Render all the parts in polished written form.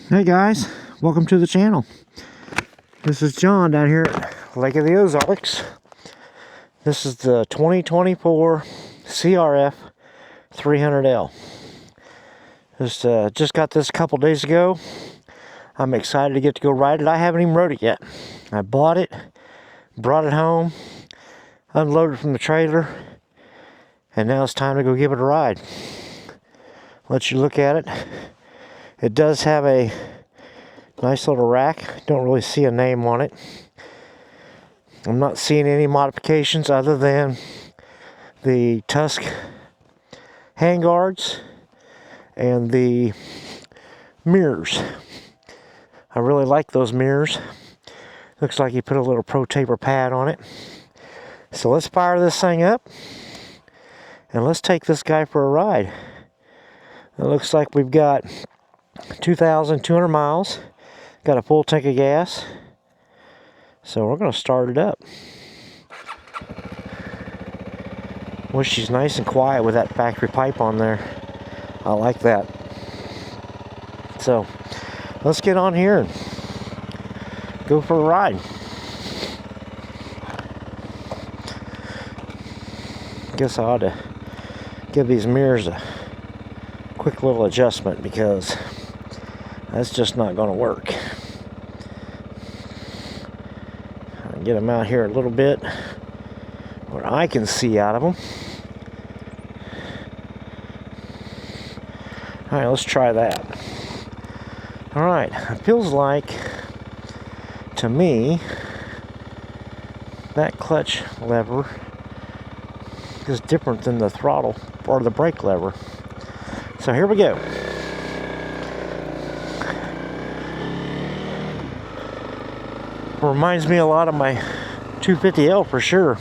Hey guys, welcome to the channel. This is John down here at Lake of the Ozarks. This is the 2024 CRF 300L. Just got this a couple days ago. I'm excited to get to go ride it. I haven't even rode it yet. I bought it, brought it home, unloaded from the trailer, and now it's time to go give it a ride. Let you look at it. It does have a nice little rack. Don't really see a name on it. I'm not seeing any modifications other than the tusk handguards and the mirrors. I really like those mirrors. Looks like you put a little Pro Taper pad on it. So let's fire this thing up and let's take this guy for a ride. It looks like we've got 2,200 miles. Got a full tank of gas. So we're going to start it up. Wish she's nice and quiet with that factory pipe on there. I like that. So let's get on here and go for a ride. Guess I ought to give these mirrors a quick little adjustment because that's just not going to work. I'll get them out here a little bit where I can see out of them. Alright, let's try that. Alright, it feels like, to me, that clutch lever is different than the throttle or the brake lever. So here we go. Reminds me a lot of my 250L for sure.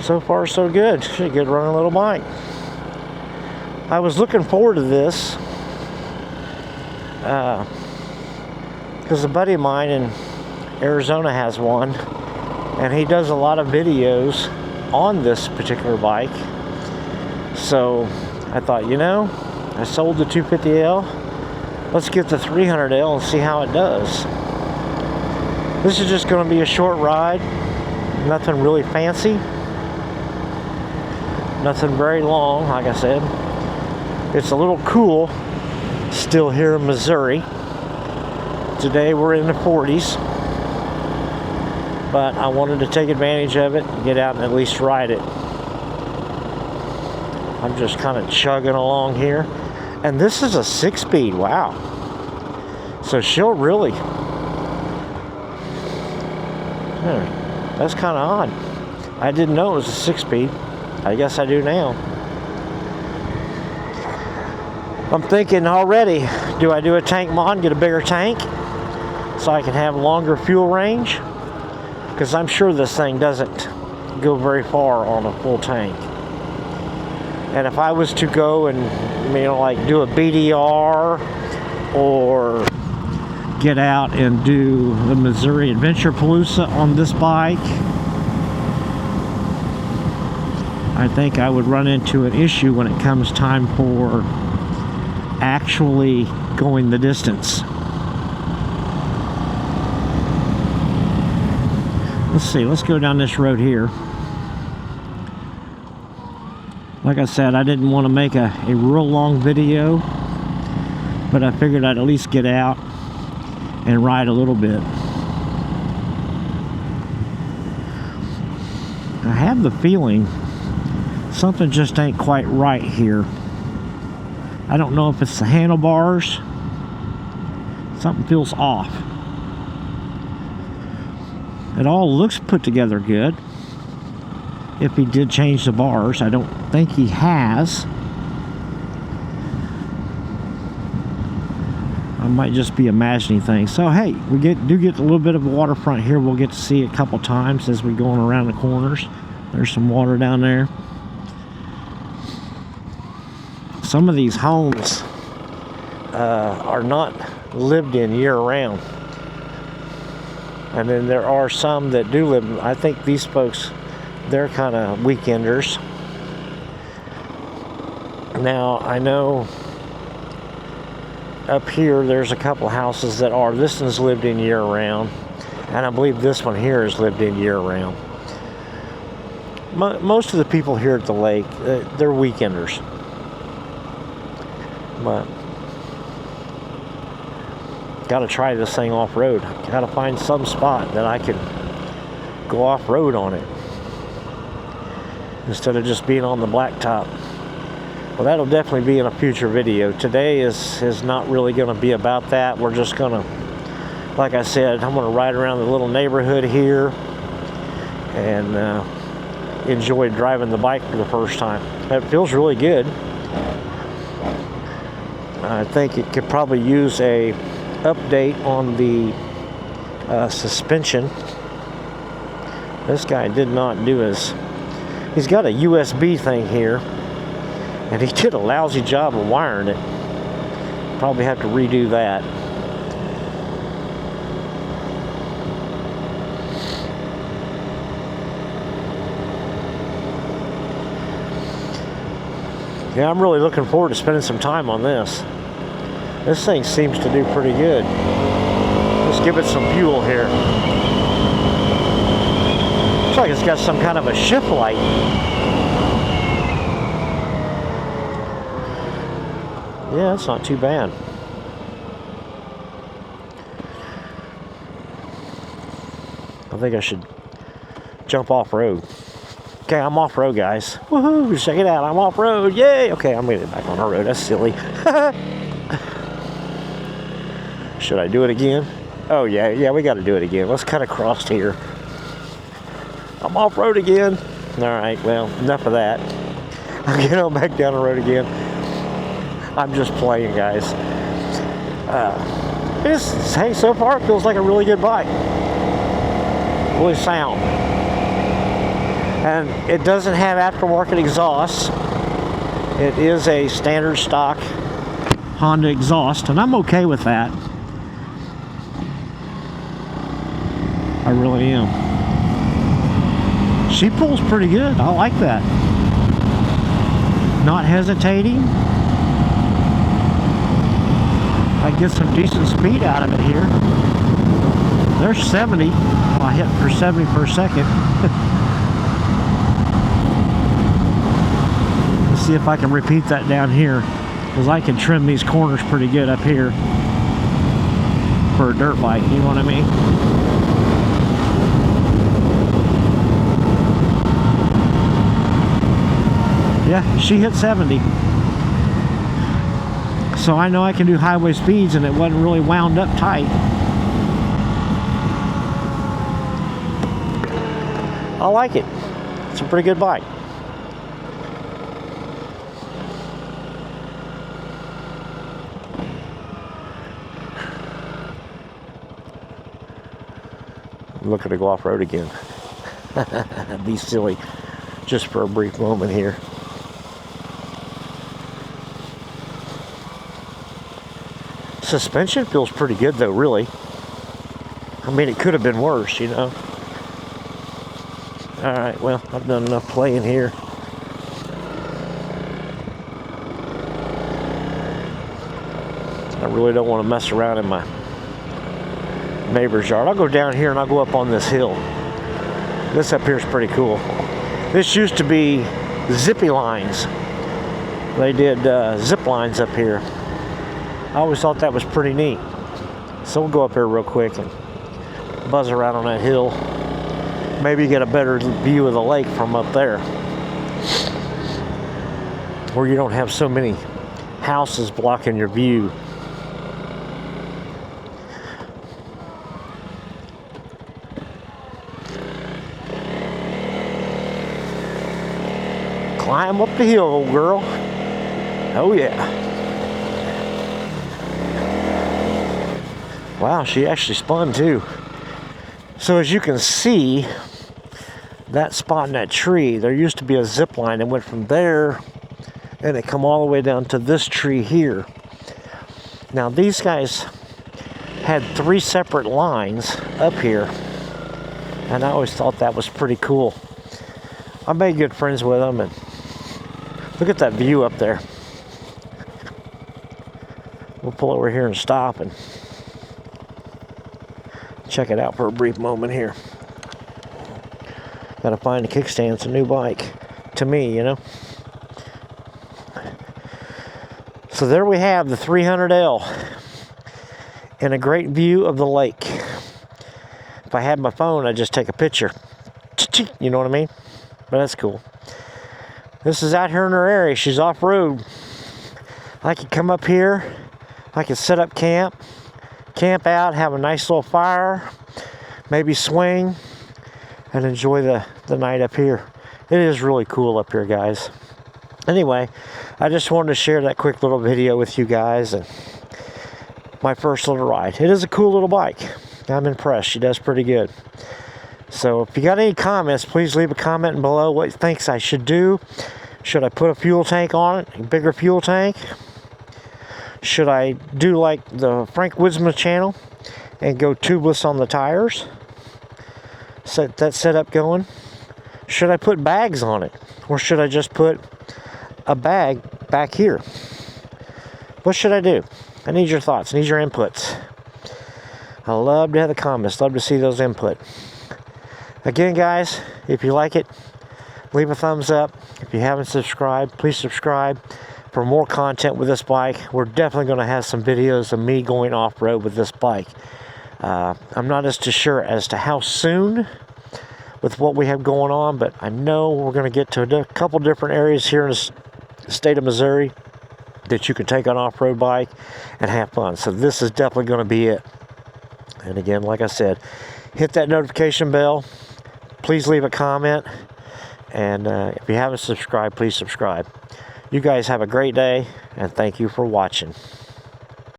So far so good. Should get running little bike. I was looking forward to this because a buddy of mine in Arizona has one, and he does a lot of videos on this particular bike. So I thought, you know, I sold the 250L. Let's get the 300L and see how it does. This is just going to be a short ride. Nothing really fancy. Nothing very long, like I said. It's a little cool still here in Missouri. Today we're in the 40s. But I wanted to take advantage of it and get out and at least ride it. I'm just kind of chugging along here. And this is a 6-speed, wow. So she'll really... that's kind of odd. I didn't know it was a 6-speed. I guess I do now. I'm thinking already, do I do a tank mod and get a bigger tank so I can have longer fuel range? Because I'm sure this thing doesn't go very far on a full tank. And if I was to go and, you know, like do a BDR or get out and do the Missouri Adventure Palooza on this bike, I think I would run into an issue when it comes time for actually going the distance. Let's see, let's go down this road here. Like I said, I didn't want to make a real long video, but I figured I'd at least get out and ride a little bit. I have the feeling something just ain't quite right here. I don't know if it's the handlebars. Something feels off. It all looks put together good. If he did change the bars, I don't think he has. I might just be imagining things. So hey, we do get a little bit of waterfront here. We'll get to see it a couple times as we're going around the corners. There's some water down there. Some of these homes are not lived in year-round. And then there are some that do live. I think these folks they're kind of weekenders. Now, I know up here there's a couple houses that are, this one's lived in year-round, and I believe this one here is lived in year-round. Most of the people here at the lake, they're weekenders. But gotta try this thing off-road. Gotta find some spot that I can go off-road on it instead of just being on the blacktop. Well, that'll definitely be in a future video. Today is not really going to be about that. We're just going to, like I said, I'm going to ride around the little neighborhood here and enjoy driving the bike for the first time. It feels really good. I think it could probably use a update on the suspension. This guy did not do his, he's got a USB thing here, and he did a lousy job of wiring it. Probably have to redo that. Yeah, I'm really looking forward to spending some time on this. This thing seems to do pretty good. Let's give it some fuel here. Looks like it's got some kind of a shift light. Yeah, that's not too bad. I think I should jump off-road. Okay, I'm off-road, guys. Woohoo! Check it out, I'm off-road. Yay! Okay, I'm gonna get back on the road. That's silly. Should I do it again? Oh, yeah, we got to do it again. Let's cut across here. I'm off-road again. All right, well, enough of that. I'll get on back down the road again. I'm just playing, guys. Hey, so far it feels like a really good bike. Really sound. And it doesn't have aftermarket exhaust. It is a standard stock Honda exhaust, and I'm okay with that. I really am. She pulls pretty good. I like that. Not hesitating. I get some decent speed out of it here. There's 70. I hit for 70 per second. Let's see if I can repeat that down here, because I can trim these corners pretty good up here for a dirt bike, you know what I mean? Yeah, she hit 70. So I know I can do highway speeds, and it wasn't really wound up tight. I like it. It's a pretty good bike. I'm looking to go off-road again. Be silly just for a brief moment here. Suspension feels pretty good though, really. I mean, it could have been worse, you know. Alright, well, I've done enough playing here. I really don't want to mess around in my neighbor's yard. I'll go down here and I'll go up on this hill. This up here is pretty cool. This used to be zippy lines. They did zip lines up here. I always thought that was pretty neat. So we'll go up here real quick and buzz around on that hill. Maybe get a better view of the lake from up there, where you don't have so many houses blocking your view. Climb up the hill, old girl. Oh yeah. Wow, she actually spun too. So as you can see, that spot in that tree, there used to be a zip line that went from there and it come all the way down to this tree here. Now these guys had 3 separate lines up here, and I always thought that was pretty cool. I made good friends with them, and look at that view up there. We'll pull over here and stop and check it out for a brief moment here. Gotta find a kickstand. It's a new bike to me, you know. So there we have the 300L and a great view of the lake. If I had my phone, I'd just take a picture. You know what I mean? But that's cool. This is out here in her area. She's off-road. I could come up here. I could set up camp out, have a nice little fire, maybe swing, and enjoy the night up here. It is really cool up here, guys. Anyway, I just wanted to share that quick little video with you guys and my first little ride. It is a cool little bike. I'm impressed. She does pretty good. So if you got any comments, please leave a comment below what you think I should do. Should I put a fuel tank on it, a bigger fuel tank? Should I do like the Frank Woodsman channel and go tubeless on the tires? Set that setup going. Should I put bags on it? Or should I just put a bag back here? What should I do? I need your thoughts. I need your inputs. I love to have the comments. Love to see those input. Again, guys, if you like it, leave a thumbs up. If you haven't subscribed, please subscribe for more content with this bike. We're definitely going to have some videos of me going off-road with this bike. I'm not as too sure as to how soon with what we have going on, but I know we're going to get to a couple different areas here in the state of Missouri that you can take an off-road bike and have fun. So this is definitely going to be it. And again, like I said, hit that notification bell. Please leave a comment. And if you haven't subscribed, please subscribe. You guys have a great day, and thank you for watching.